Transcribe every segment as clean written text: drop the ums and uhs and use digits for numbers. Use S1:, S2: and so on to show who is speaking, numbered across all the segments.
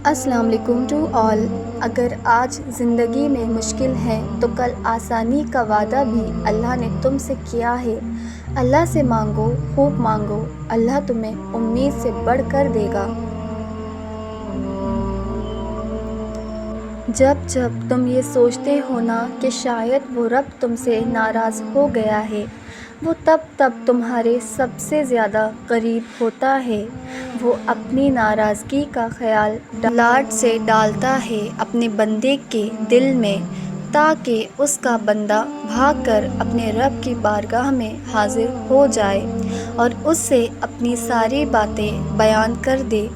S1: السلام علیکم to all. اگر آج زندگی میں مشکل ہے تو کل آسانی کا وعدہ بھی اللہ نے تم سے کیا ہے۔ اللہ سے مانگو، خوب مانگو، اللہ تمہیں امید سے بڑھ کر دے گا۔ جب تم یہ سوچتے ہو نا کہ شاید وہ رب تم سے ناراض ہو گیا ہے، وہ تب تمہارے سب سے زیادہ قریب ہوتا ہے۔ وہ اپنی ناراضگی کا خیال لاڈ سے ڈالتا ہے اپنے بندے کے دل میں، تاکہ اس کا بندہ بھاگ کر اپنے رب کی بارگاہ میں حاضر ہو جائے اور اس سے اپنی ساری باتیں بیان کر دے۔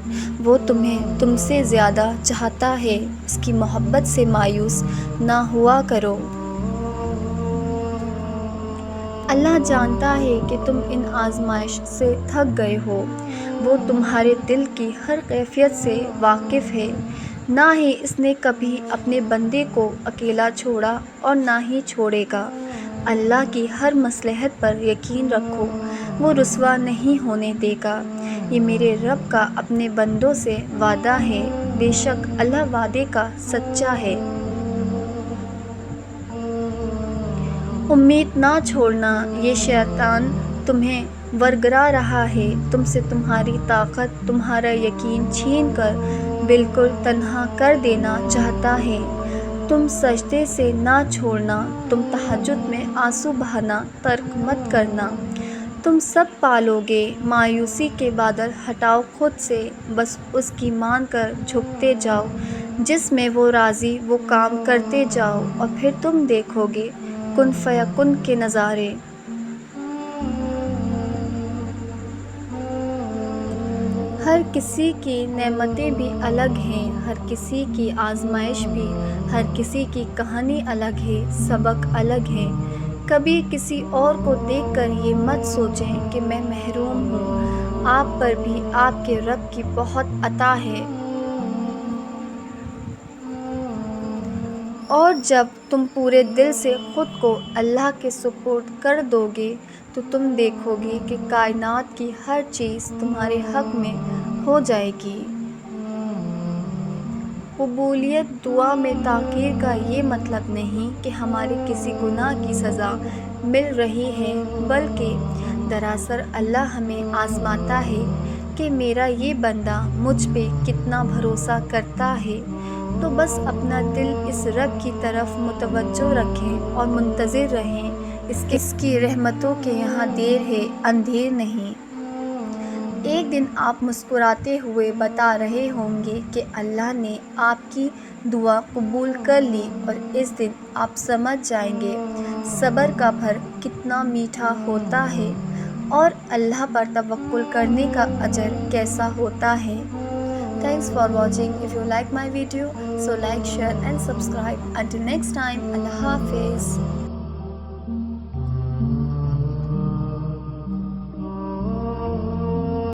S1: وہ تمہیں تم سے زیادہ چاہتا ہے، اس کی محبت سے مایوس نہ ہوا کرو۔ اللہ جانتا ہے کہ تم ان آزمائش سے تھک گئے ہو۔ وہ تمہارے دل کی ہر کیفیت سے واقف ہے۔ نہ ہی اس نے کبھی اپنے بندے کو اکیلا چھوڑا اور نہ ہی چھوڑے گا۔ اللہ کی ہر مصلحت پر یقین رکھو، وہ رسوا نہیں ہونے دے گا۔ یہ میرے رب کا اپنے بندوں سے وعدہ ہے، بے شک اللہ وعدے کا سچا ہے۔ امید نہ چھوڑنا، یہ شیطان تمہیں ورگلا رہا ہے، تم سے تمہاری طاقت، تمہارا یقین چھین کر بالکل تنہا کر دینا چاہتا ہے۔ تم سجدے سے نہ چھوڑنا، تم تہجد میں آنسو بہانا ترک مت کرنا۔ تم سب پالو گے، مایوسی کے بادل ہٹاؤ خود سے، بس اس کی مان کر جھکتے جاؤ، جس میں وہ راضی وہ کام کرتے جاؤ، اور پھر تم دیکھو گے کن فیکن کے نظارے۔ ہر کسی کی نعمتیں بھی الگ ہیں، ہر کسی کی آزمائش بھی، ہر کسی کی کہانی الگ ہے، سبق الگ ہے۔ کبھی کسی اور کو دیکھ کر یہ مت سوچیں کہ میں محروم ہوں، آپ پر بھی آپ کے رب کی بہت عطا ہے۔ اور جب تم پورے دل سے خود کو اللہ کے سپرد کر دو گے تو تم دیکھو گے کہ کائنات کی ہر چیز تمہارے حق میں ہو جائے گی۔ قبولیت دعا میں تاخیر کا یہ مطلب نہیں کہ ہمارے کسی گناہ کی سزا مل رہی ہے، بلکہ دراصل اللہ ہمیں آزماتا ہے کہ میرا یہ بندہ مجھ پہ کتنا بھروسہ کرتا ہے۔ تو بس اپنا دل اس رب کی طرف متوجہ رکھیں اور منتظر رہیں، اس کی رحمتوں کے یہاں دیر ہے، اندھیر نہیں۔ ایک دن آپ مسکراتے ہوئے بتا رہے ہوں گے کہ اللہ نے آپ کی دعا قبول کر لی، اور اس دن آپ سمجھ جائیں گے صبر کا پھل کتنا میٹھا ہوتا ہے اور اللہ پر توکل کرنے کا اجر کیسا ہوتا ہے۔ Thanks for watching. If you like my video, so like, share and subscribe. Until next time, Allah Hafiz.